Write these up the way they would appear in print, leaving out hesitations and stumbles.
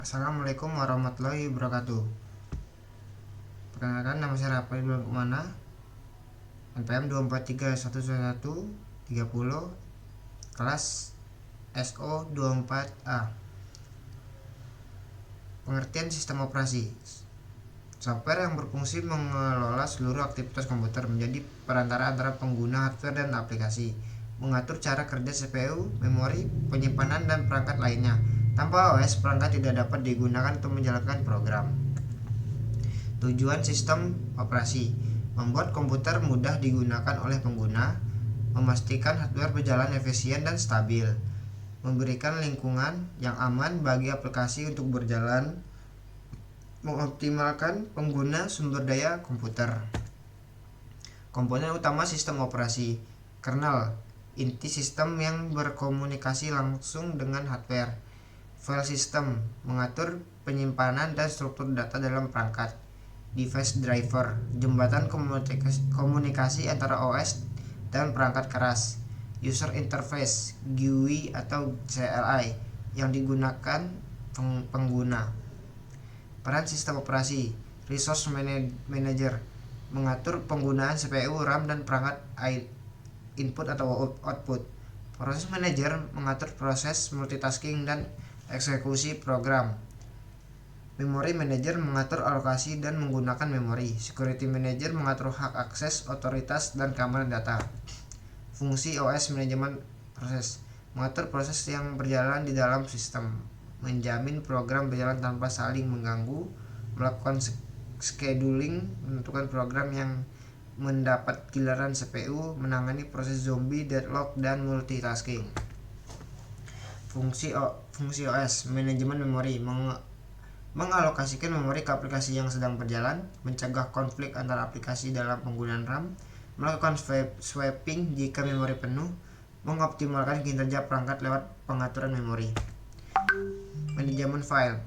Assalamualaikum warahmatullahi wabarakatuh. Perkenalkan, nama saya Rafael Bulan Kumana, NPM 2431130, kelas SO24A. Pengertian sistem operasi. Software yang berfungsi mengelola seluruh aktivitas komputer, menjadi perantara antara pengguna hardware dan aplikasi, mengatur cara kerja CPU, memori, penyimpanan, dan perangkat lainnya. Tanpa OS, perangkat tidak dapat digunakan untuk menjalankan program. Tujuan sistem operasi: membuat komputer mudah digunakan oleh pengguna, memastikan hardware berjalan efisien dan stabil, memberikan lingkungan yang aman bagi aplikasi untuk berjalan, mengoptimalkan pengguna sumber daya komputer. Komponen utama sistem operasi: kernel, inti sistem yang berkomunikasi langsung dengan hardware. File system, mengatur penyimpanan dan struktur data dalam perangkat. Device driver, jembatan komunikasi antara OS dan perangkat keras. User interface, GUI atau CLI, yang digunakan pengguna. Peran sistem operasi: resource manager, mengatur penggunaan CPU, RAM, dan perangkat input atau output. Proses manager, mengatur proses multitasking dan eksekusi program. Memory manager, mengatur alokasi dan menggunakan memori. Security manager, mengatur hak akses, otoritas, dan keamanan data. Fungsi OS manajemen proses, mengatur proses yang berjalan di dalam sistem, menjamin program berjalan tanpa saling mengganggu, melakukan scheduling, menentukan program yang mendapat giliran CPU, menangani proses zombie, deadlock, dan multitasking. Fungsi OS manajemen memori, mengalokasikan memori ke aplikasi yang sedang berjalan, mencegah konflik antara aplikasi dalam penggunaan RAM, melakukan swapping jika memori penuh, mengoptimalkan kinerja perangkat lewat pengaturan memori. Manajemen file,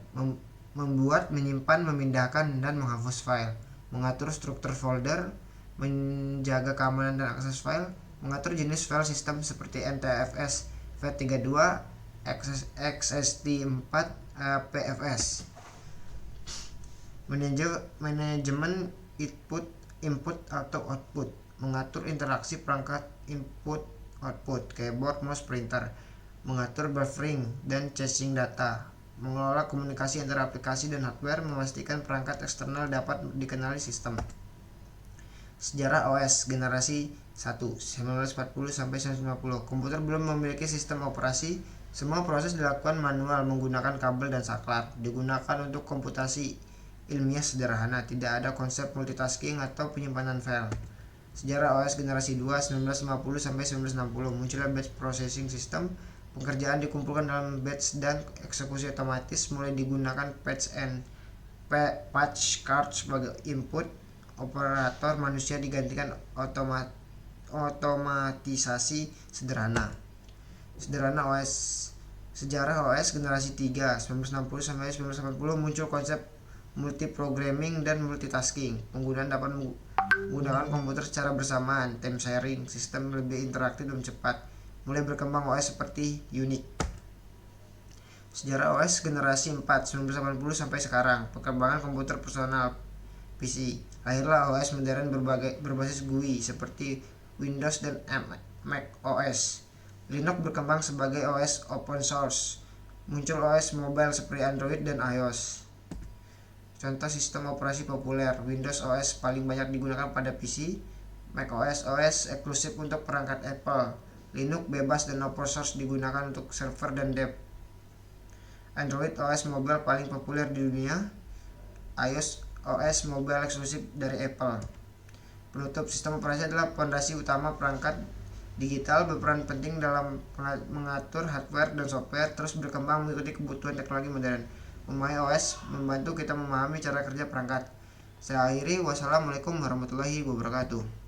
membuat, menyimpan, memindahkan, dan menghapus file, mengatur struktur folder, menjaga keamanan dan akses file, mengatur jenis file sistem seperti NTFS, FAT32, XST4, PFS. Manajemen input atau output, mengatur interaksi perangkat input output, keyboard, mouse, printer, mengatur buffering dan caching data, mengelola komunikasi antara aplikasi dan hardware, memastikan perangkat eksternal dapat dikenali sistem. Sejarah OS generasi 1 1940-1950. Komputer belum memiliki sistem operasi. Semua proses dilakukan manual menggunakan kabel dan saklar. Digunakan untuk komputasi ilmiah sederhana. Tidak ada konsep multitasking atau penyimpanan file. Sejarah OS generasi 2 1950-1960. Munculnya batch processing system. Pekerjaan dikumpulkan dalam batch dan eksekusi otomatis. Mulai digunakan patch cards sebagai input. Operator manusia digantikan otomatisasi sederhana. Sejarah OS generasi 3 1960-1980. Muncul konsep multiprogramming dan multitasking. Penggunaan dapat menggunakan komputer secara bersamaan. Time sharing, sistem lebih interaktif dan cepat. Mulai berkembang OS seperti Unix. Sejarah OS generasi 4 1980 sampai sekarang. Perkembangan komputer personal PC. Lahirlah OS modern berbasis GUI seperti Windows dan Mac OS. Linux berkembang sebagai OS open source. Muncul OS mobile seperti Android dan iOS. Contoh sistem operasi populer: Windows OS paling banyak digunakan pada PC, Mac OS eksklusif untuk perangkat Apple, Linux bebas dan open source digunakan untuk server dan dev. Android OS mobile paling populer di dunia, iOS OS mobile eksklusif dari Apple. Penutup: sistem operasi adalah fondasi utama perangkat digital, berperan penting dalam mengatur hardware dan software, terus berkembang mengikuti kebutuhan teknologi modern. Memahami OS membantu kita memahami cara kerja perangkat. Saya akhiri, wassalamualaikum warahmatullahi wabarakatuh.